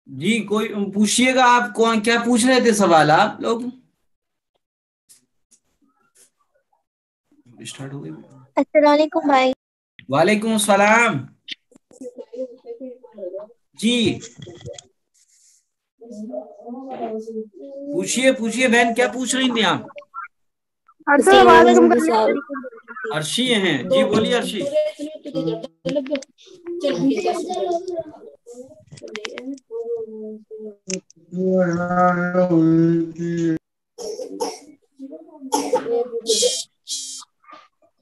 جی کوئی پوچھیے گا، آپ کون کیا پوچھ رہے تھے سوال آپ لوگ؟ اسٹارٹ ہو گئی؟ السلام علیکم بھائی۔ وعلیکم السلام۔ جی پوچھیے بہن، کیا پوچھ رہی تھی آپ؟ عرشی ہیں، جی بولیے عرشی۔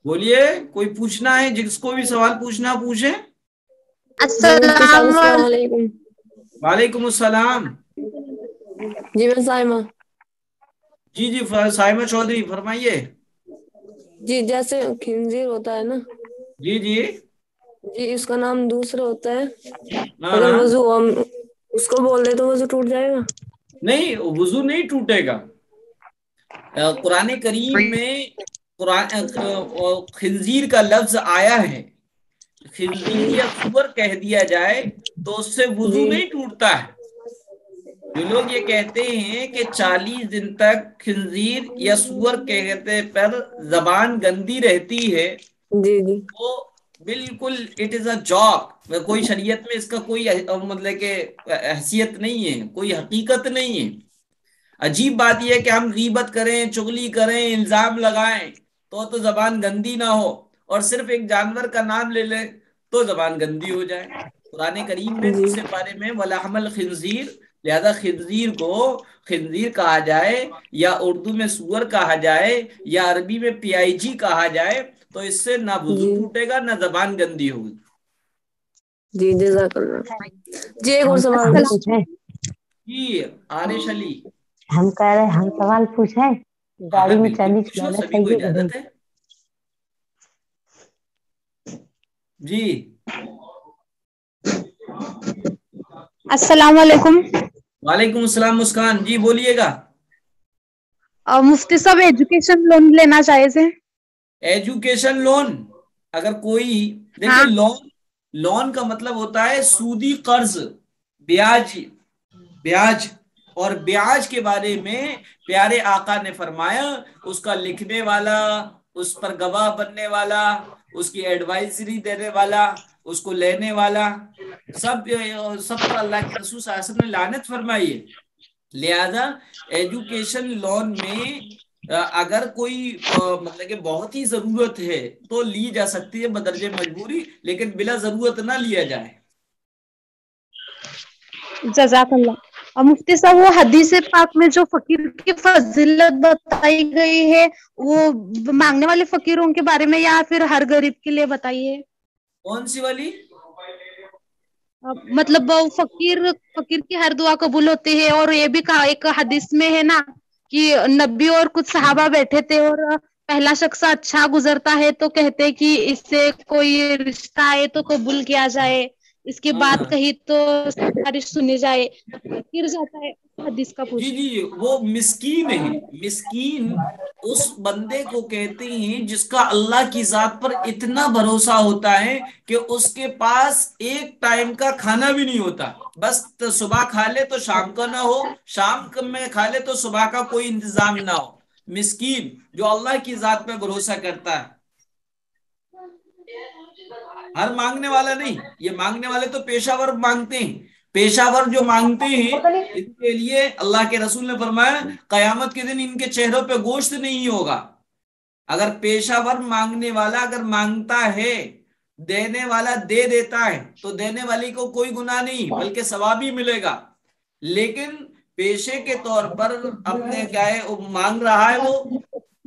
بولیے، کوئی پوچھنا ہے؟ جس کو بھی سوال پوچھنا پوچھے۔ جی مفتی صاحب السلام علیکم۔ وعلیکم السلام۔ جی میں سائمہ۔ جی سائمہ چودھری فرمائیے۔ جی جیسے خنزیر ہوتا ہے نا، جی جی جی اس کا نام دوسرا ہوتا ہے، ہاں اگر ہاں، وضو ہم اس کو بول دے تو وضو ٹوٹ جائے گا؟ نہیں وضو نہیں ٹوٹے گا۔ قرآن کریم میں خنزیر کا لفظ آیا ہے، خنزیر یا سور کہہ دیا جائے تو اس سے وضو جی نہیں ٹوٹتا ہے۔ جو لوگ یہ کہتے ہیں کہ 40 دن تک خنزیر یا سور کہتے پر زبان گندی رہتی ہے، جی جی وہ بالکل اٹ از اے جاک، کوئی شریعت میں اس کا کوئی مطلب کہ حیثیت نہیں ہے، کوئی حقیقت نہیں ہے۔ عجیب بات یہ ہے کہ ہم غیبت کریں، چغلی کریں، الزام لگائیں تو زبان گندی نہ ہو، اور صرف ایک جانور کا نام لے لیں تو زبان گندی ہو جائے۔ قرآن کریم میں جی دوسرے پارے میں وَلَحْمَ الْخِنْزِيرِ، لہذا خنزیر کو خنزیر کہا جائے یا اردو میں سور کہا جائے یا عربی میں PIG کہا جائے تو اس سے نہ وضو جی ٹوٹے گا نہ زبان گندی ہوگی۔ جی جزاک اللہ۔ جی ایک اور ہم سوال سوال بس۔ پوچھیں؟ جی عارش علی۔ ہم کہہ رہے ہم سوال پوچھیں؟ ہاں ہاں گاڑی میں بالکل چابی پوچھو، چلانا سبھی کو چاہیے کہ نہیں؟ اجازت ہے۔ جی السلام علیکم۔ وعلیکم السلام مسکان، جی بولیے گا۔ مفتی صاحب ایجوکیشن لون لینا چاہیے تھے۔ ایجوکیشن لون، اگر کوئی دیکھیں، ہاں لون کا مطلب ہوتا ہے سودی قرض، بیاج اور بیاج کے بارے میں پیارے آقا نے فرمایا اس کا لکھنے والا، اس پر گواہ بننے والا، اس کی ایڈوائزری دینے والا، اس کو لینے والا، سب پر اللہ کے رسول صلی اللہ علیہ وسلم نے لعنت فرمائی ہے۔ لہذا ایجوکیشن لون میں اگر کوئی مطلب کہ بہت ہی ضرورت ہے تو لی جا سکتی ہے بدرجہ مجبوری، لیکن بلا ضرورت نہ لیا جائے۔ جزاک اللہ۔ اور مفتی صاحب وہ حدیث پاک میں جو فقیر کی فضیلت بتائی گئی ہے وہ مانگنے والے فقیروں کے بارے میں یا پھر ہر غریب کے لیے بتائیے؟ کون سی والی؟ مطلب فقیر کی ہر دعا قبول ہوتی ہے، اور یہ بھی کہا ایک حدیث میں ہے نا کہ نبی اور کچھ صحابہ بیٹھے تھے اور پہلا شخص اچھا گزرتا ہے تو کہتے کہ اس سے کوئی رشتہ آئے تو قبول کیا جائے، اس کی ہاں بات کہی تو سفارش سنی جائے، گر جاتا ہے حدیث کا جی پوچھیں۔ جی وہ مسکین ہے، مسکین اس بندے کو کہتے ہیں جس کا اللہ کی ذات پر اتنا بھروسہ ہوتا ہے کہ اس کے پاس ایک ٹائم کا کھانا بھی نہیں ہوتا، بس صبح کھا لے تو شام کا نہ ہو، شام میں کھا لے تو صبح کا کوئی انتظام نہ ہو۔ مسکین جو اللہ کی ذات پہ بھروسہ کرتا ہے، ہر مانگنے والا نہیں، یہ مانگنے والے تو پیشہ ور مانگتے ہیں، پیشہ ور جو مانگتے ہیں ان کے لیے اللہ کے رسول نے فرمایا قیامت کے دن ان کے چہروں پہ گوشت نہیں ہوگا۔ اگر پیشہ ور مانگنے والا اگر مانگتا ہے، دینے والا دے دیتا ہے تو دینے والی کو کوئی گناہ نہیں بلکہ ثواب ہی ملے گا، لیکن پیشے کے طور پر اپنے کیا ہے مانگ رہا ہے وہ،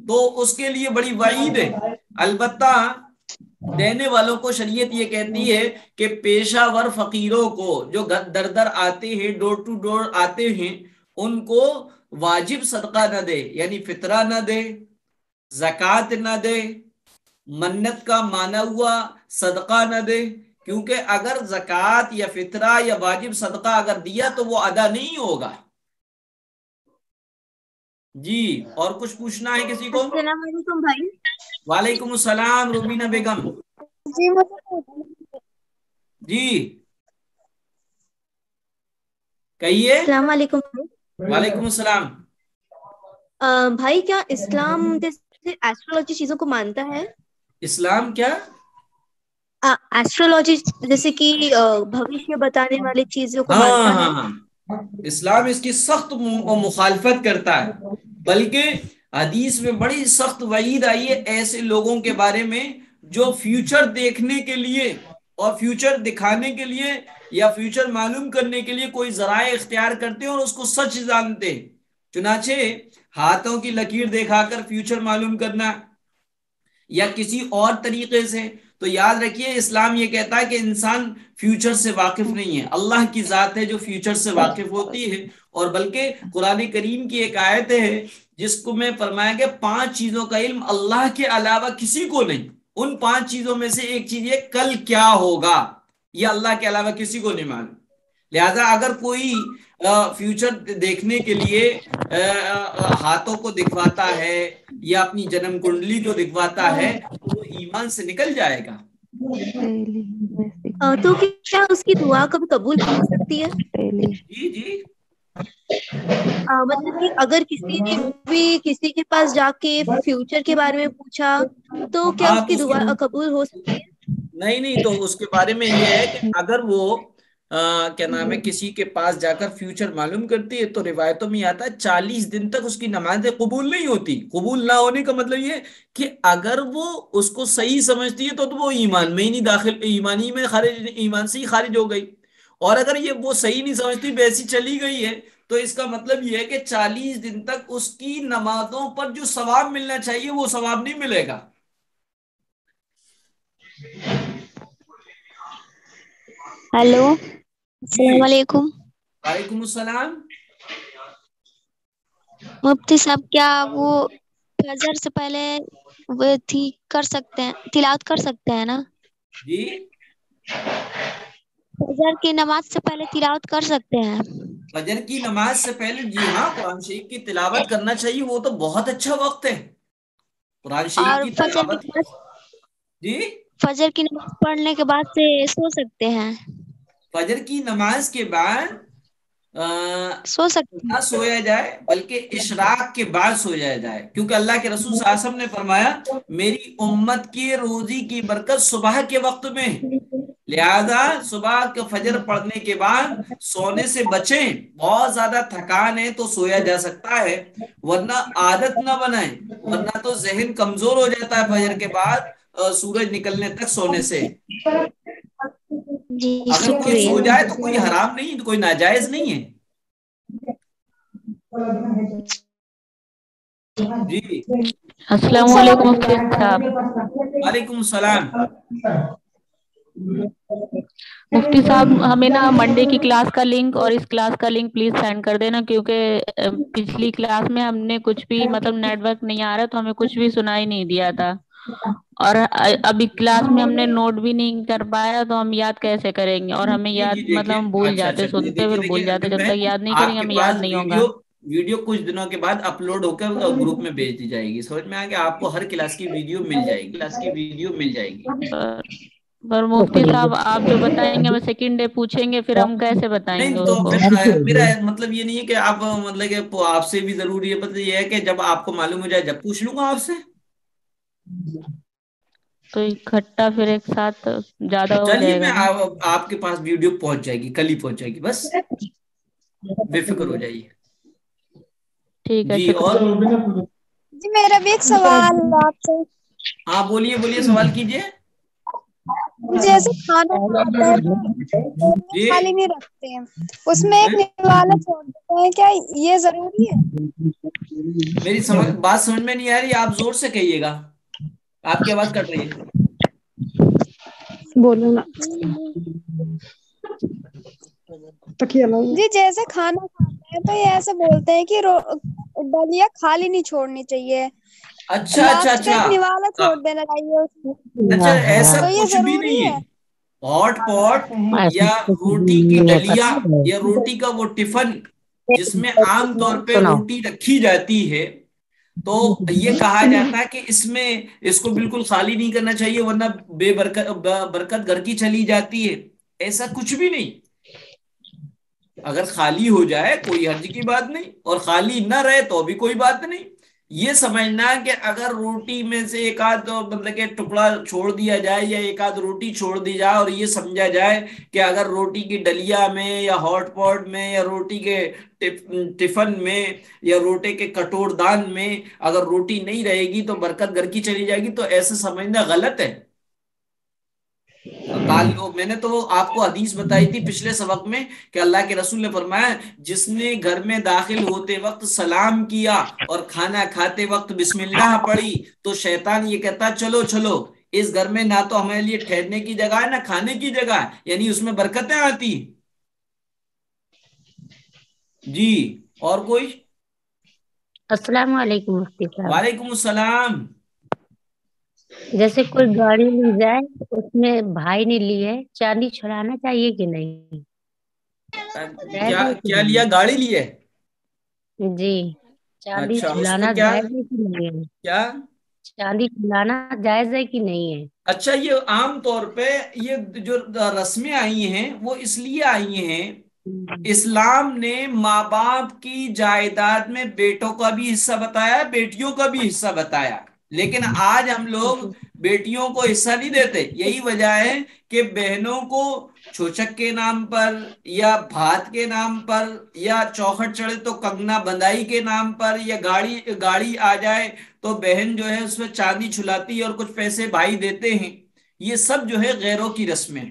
تو اس کے لیے بڑی وعید ہے۔ البتہ دینے والوں کو شریعت یہ کہتی ہے کہ پیشہ ور فقیروں کو جو در در آتے ہیں، ڈور ٹو ڈور آتے ہیں، ان کو واجب صدقہ نہ دے، یعنی فطرہ نہ دے، زکوٰۃ نہ دے، منت کا مانا ہوا صدقہ نہ دے، کیونکہ اگر زکوٰۃ یا فطرہ یا واجب صدقہ اگر دیا تو وہ ادا نہیں ہوگا۔ جی اور کچھ پوچھنا ہے کسی کو؟ السلام علیکم بھائی۔ وعلیکم السلام روبینہ بیگم۔ جی جی کہیے. السلام علیکم. وعلیکم السلام. بھائی کیا اسلام جیسے ایسٹرولوجی چیزوں کو مانتا ہے؟ اسلام کیا؟ ایسٹرولوجی جیسے کہ بھوشیہ بتانے والی چیزوں کو مانتا ہے؟ ہاں. اسلام اس کی سخت مخالفت کرتا ہے، بلکہ حدیث میں بڑی سخت وعید آئی ہے ایسے لوگوں کے بارے میں جو فیوچر دیکھنے کے لیے اور فیوچر دکھانے کے لیے یا فیوچر معلوم کرنے کے لیے کوئی ذرائع اختیار کرتے ہیں اور اس کو سچ جانتے ہیں. چنانچہ ہاتھوں کی لکیر دکھا کر فیوچر معلوم کرنا یا کسی اور طریقے سے. تو یاد رکھیے اسلام یہ کہتا ہے کہ انسان فیوچر سے واقف نہیں ہے، اللہ کی ذات ہے جو فیوچر سے واقف ہوتی ہے. اور بلکہ قرآن کریم کی ایک آیت ہے جس کو میں فرمایا کہ 5 چیزوں کا علم اللہ کے علاوہ کسی کو نہیں. ان 5 چیزوں میں سے ایک چیز یہ کل کیا ہوگا، یہ اللہ کے علاوہ کسی کو نہیں معلوم. لہذا اگر کوئی فیوچر دیکھنے کے لیے ہاتھوں کو دکھواتا ہے یا اپنی جنم کنڈلی کو دکھواتا ہے تو وہ ایمان سے نکل جائے گا. تو کیا اس کی دعا کبھی قبول ہو سکتی ہے؟ جی. مطلب کہ اگر کسی نے بھی کسی کے پاس جا کے فیوچر کے بارے میں پوچھا تو کیا اس کی دعا قبول ہو سکتی ہے؟ نہیں. تو اس کے بارے میں یہ ہے کہ اگر وہ کیا نام ہے کسی کے پاس جا کر فیوچر معلوم کرتی ہے تو روایتوں میں آتا ہے 40 دن تک اس کی نمازیں قبول نہیں ہوتی. قبول نہ ہونے کا مطلب یہ کہ اگر وہ اس کو صحیح سمجھتی ہے تو وہ ایمان میں ہی نہیں داخل، ایمانی میں خارج، ایمان سے ہی خارج ہو گئی. اور اگر یہ وہ صحیح نہیں سمجھتی ویسی چلی گئی ہے تو اس کا مطلب یہ ہے کہ 40 دن تک اس کی نمازوں پر جو ثواب ملنا چاہیے وہ ثواب نہیں ملے گا. ہیلو السلام علیکم. وعلیکم السلام. مفتی صاحب کیا وہ فجر سے پہلے وہ کر سکتے ہیں، تلاوت کر سکتے ہیں نا؟ جی فجر کی نماز سے پہلے تلاوت کر سکتے ہیں؟ فجر کی نماز سے پہلے جی ہاں قرآن شریف کی تلاوت کرنا چاہیے، وہ تو بہت اچھا وقت ہے قرآن شریف اور کی تلاوت. جی فجر کی نماز پڑھنے کے بعد سے سو سکتے ہیں؟ فجر کی نماز کے بعد سو سکتے نہ سویا جائے بلکہ اشراق کے بعد سویا جائے، کیونکہ اللہ کے رسول صلی اللہ علیہ وسلم نے فرمایا میری امت کی روزی کی برکت صبح کے وقت میں ہے، لہذا صبح کے فجر پڑھنے کے بعد سونے سے بچیں. بہت زیادہ تھکان ہے تو سویا جا سکتا ہے، ورنہ عادت نہ بنائیں، ورنہ تو ذہن کمزور ہو جاتا ہے فجر کے بعد سورج نکلنے تک سونے سے. جی اگر کوئی شکریہ. سو جائے تو کوئی حرام نہیں، کوئی ناجائز نہیں ہے. جی السلام علیکم مفتی صاحب. وعلیکم السلام. مفتی صاحب ہمیں نا منڈے کی کلاس کا لنک اور اس کلاس کا لنک پلیز سینڈ کر دینا، کیونکہ پچھلی کلاس میں ہم نے کچھ بھی مطلب نیٹ ورک نہیں آ رہا تو ہمیں کچھ بھی سنائی نہیں دیا تھا، اور ابھی کلاس میں ہم نے نوٹ بھی نہیں کر پایا تو ہم یاد کیسے کریں گے؟ اور ہمیں جی یاد دیکھیے مطلب ہم بھول اچھا جاتے، سنتے دیکھیے پھر بھول جاتے، جب میں تک یاد نہیں کریں آپ گے کے ہمیں یاد پاس نہیں ہوگا. ویڈیو کچھ دنوں کے بعد اپلوڈ ہو کر گروپ میں بھیج دی جائے گی. سمجھ میں آ گیا؟ آپ کو ہر کلاس کی ویڈیو مل جائے گی. پر مفتی صاحب آپ جو بتائیں گے ہمیں سیکنڈ ڈے پوچھیں گے، پھر ہم کیسے بتائیں گے نہیں اس تو کو؟ میرا مطلب یہ نہیں ہے کہ آپ مطلب کہ آپ سے بھی ضروری ہے، مطلب یہ ہے کہ جب آپ کو معلوم ہو جائے جب پوچھ لوں گا آپ سے. تو اکٹھا پھر ایک ساتھ زیادہ ہو چلیے جائے میں گا نا. آپ کے پاس ویڈیو پہنچ جائے گی، کل ہی پہنچ جائے گی، بس بے فکر ہو جائیے. ٹھیک ہے، جی اور شکریہ. جی میرا بھی ایک سوال آپ سے. ہاں بولیے سوال کیجیے. جیسے کھانا کھاتے ہیں تو جی خالی نہیں رکھتے ہیں، اس میں ایک نوالا چھوڑ دیتے ہیں، کیا یہ ضروری ہے؟ میری بات سمجھ میں نہیں آ رہی، آپ زور سے کہیے گا، آپ کی آواز کٹ رہی ہے. بولو نا. جی جیسے کھانا کھاتے ہیں تو یہ ایسے بولتے ہیں کہ ڈلیا خالی نہیں چھوڑنی چاہیے، لاسٹ کا ایک نوالا چھوڑ دینا چاہیے اس میں، اچھا ایسا تو یہ کچھ بھی ضروری نہیں ہے. ہے؟ ہاٹ پاٹ یا روٹی کی ڈلیا یا روٹی کا وہ ٹفن جس میں عام طور پہ روٹی رکھی جاتی ہے، تو یہ کہا جاتا ہے کہ اس میں اس کو بالکل خالی نہیں کرنا چاہیے ورنہ بے برکت گھر کی چلی جاتی ہے. ایسا کچھ بھی نہیں. اگر خالی ہو جائے کوئی حرج کی بات نہیں، اور خالی نہ رہے تو بھی کوئی بات نہیں. یہ سمجھنا کہ اگر روٹی میں سے ایک آدھ مطلب کہ ٹکڑا چھوڑ دیا جائے یا ایک آدھ روٹی چھوڑ دی جائے، اور یہ سمجھا جائے کہ اگر روٹی کی ڈلیا میں یا ہاٹ پاٹ میں یا روٹی کے ٹفن میں یا روٹی کے کٹور دان میں اگر روٹی نہیں رہے گی تو برکت گھر کی چلی جائے گی، تو ایسے سمجھنا غلط ہے. میں نے تو آپ کو حدیث بتائی تھی پچھلے سبق میں کہ اللہ کے رسول نے فرمایا جس نے گھر میں داخل ہوتے وقت سلام کیا اور کھانا کھاتے وقت بسم اللہ پڑھی تو شیطان یہ کہتا چلو چلو اس گھر میں نہ تو ہمارے لیے ٹھہرنے کی جگہ ہے نہ کھانے کی جگہ ہے، یعنی اس میں برکتیں آتی. جی اور کوئی؟ السلام علیکم مفتی صاحب. وعلیکم السلام. جیسے کوئی گاڑی لی جائے اس میں بھائی نے لی ہے، چاندی چھڑانا چاہیے کہ نہیں؟ کیا لیا؟ گاڑی لی ہے؟ جی. چاندی اچھا، چھڑانا جائز ہے کہ نہیں ہے؟ کیا چاندی چھڑانا جائز ہے کہ نہیں ہے؟ اچھا، یہ عام طور پہ یہ جو رسمیں آئی ہیں وہ اس لیے آئی ہیں، اسلام نے ماں باپ کی جائیداد میں بیٹوں کا بھی حصہ بتایا، بیٹیوں کا بھی حصہ بتایا، لیکن آج ہم لوگ بیٹیوں کو حصہ نہیں دیتے. یہی وجہ ہے کہ بہنوں کو چھوچک کے نام پر یا بھات کے نام پر یا چوکھٹ چڑھے تو کنگنا بندائی کے نام پر یا گاڑی آ جائے تو بہن جو ہے اس میں چاندی چھلاتی ہے اور کچھ پیسے بھائی دیتے ہیں. یہ سب جو ہے غیروں کی رسمیں.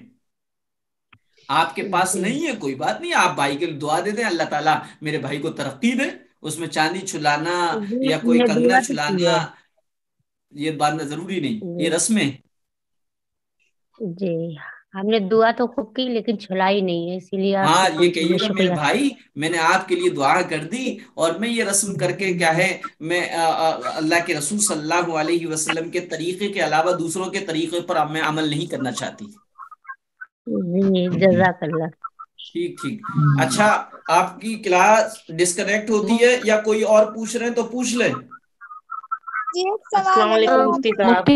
آپ کے پاس نہیں ہے کوئی بات نہیں، آپ بھائی کے لیے دعا دے دیں اللہ تعالیٰ میرے بھائی کو ترقی دے. اس میں چاندی چھلانا یا کوئی کنگنا چھلانا یہ بات ضروری نہیں، یہ رسمیں. جی ہم نے دعا تو خوب کی لیکن چھلائی نہیں ہے، اسی لیے ہاں یہ کہیے گا میرے بھائی میں نے آپ کے لیے دعا کر دی اور میں یہ رسم کر کے کیا ہے میں اللہ کے رسول صلی اللہ علیہ وسلم کے طریقے کے علاوہ دوسروں کے طریقے پر میں عمل نہیں کرنا چاہتی. جی جزاک اللہ. ٹھیک ٹھیک. اچھا، آپ کی کلاس ڈسکنیکٹ ہوتی ہے یا کوئی اور پوچھ رہے ہیں تو پوچھ لیں. السلام علیکم مفتی صاحب.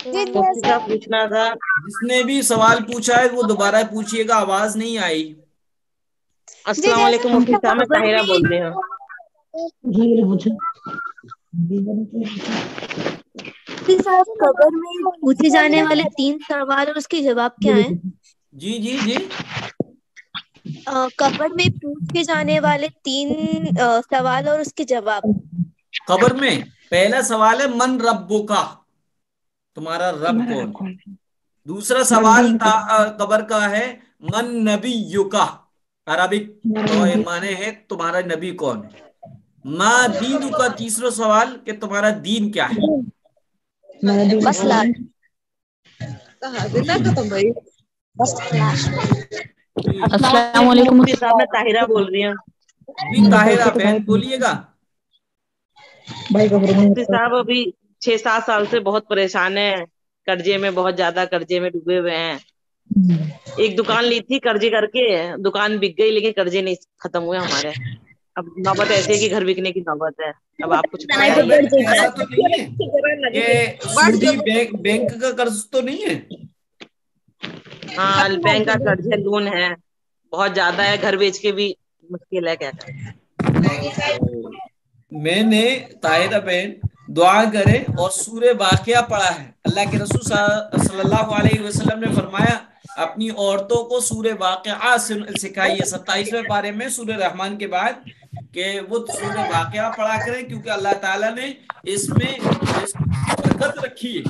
مفتی صاحب پوچھنا تھا، جس نے بھی سوال پوچھا ہے وہ دوبارہ پوچھئے گا، آواز نہیں آئی. السلام علیکم مفتی صاحب، میں طاہرہ بول رہی ہوں. قبر میں پوچھے جانے والے 3 سوال اور اس کے جواب کیا ہیں؟ جی جی جی. قبر میں پوچھے جانے والے 3 سوال اور اس کے جواب. قبر میں پہلا سوال ہے من ربک، تمہارا رب کون. دوسرا سوال قبر کا ہے من نبیک، عربک معنی ہے تمہارا نبی کون ہے. ما دین کا تیسرا سوال کہ تمہارا دین کیا ہے. السلام علیکم مفتی صاحب، میں طاہرہ بول رہی ہوں. جی طاہرہ بہن بولیے گا. مفتی صاحب ابھی 6-7 سال سے بہت پریشان ہیں، قرضے میں بہت زیادہ قرضے میں ڈوبے ہوئے ہیں. ایک دکان لی تھی قرضے کر کے، دکان بک گئی لیکن قرضے نہیں ختم ہوئے ہمارے. اب نوبت ایسے ہے کہ گھر بکنے کی نوبت ہے. اب آپ کچھ ایسا تو نہیں ہے کہ سودی بینک کا قرض تو نہیں ہے؟ ہاں بینک کا قرض ہے، لون ہے بہت زیادہ ہے، گھر بیچ کے بھی مشکل ہے. کیا کریں؟ میں نے طاہرہ بہن دعا کرے اور سورہ واقعہ پڑھا ہے. اللہ کے رسول صلی اللہ علیہ وسلم نے فرمایا اپنی عورتوں کو سورہ واقعہ سکھائیے 27ویں پارے میں سورہ رحمان کے بعد کہ وہ سورہ واقعہ پڑھا کریں، کیونکہ اللہ تعالیٰ نے اس میں برکت رکھی ہے.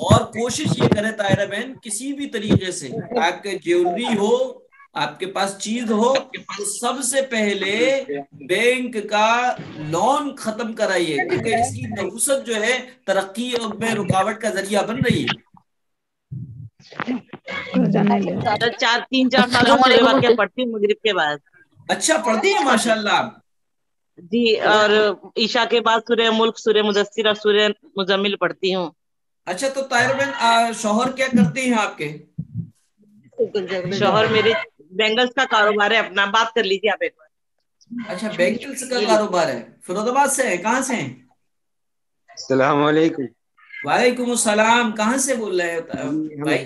اور کوشش یہ کرے طاہرہ بہن کسی بھی طریقے سے آپ کے جیولری ہو، آپ کے پاس چیز ہو تو سب سے پہلے بینک کا لون ختم کرائیے، کیونکہ اس کی نحوست جو ہے ترقی میں رکاوٹ کا ذریعہ بن رہی ہے. 3-4 سال سے سورہ واقعہ پڑھتی ہوں مغرب کے بعد. اچھا پڑھتی ہیں ماشاءاللہ. جی، اور عشاء کے بعد سورہ ملک، سورہ مدثر اور سورہ مزمل پڑھتی ہوں. اچھا تو طاہرہ بہن شوہر کیا کرتے ہیں آپ کے؟ شوہر میرے بینگلز کا کاروبار ہے اپنا. بات کر لیجیے آپ ایک بار. اچھا بینگلز کا کاروبار ہے، فیروز آباد سے ہے؟ کہاں سے ہیں؟ السلام علیکم. وعلیکم السلام. کہاں سے بول رہے ہیں بھائی؟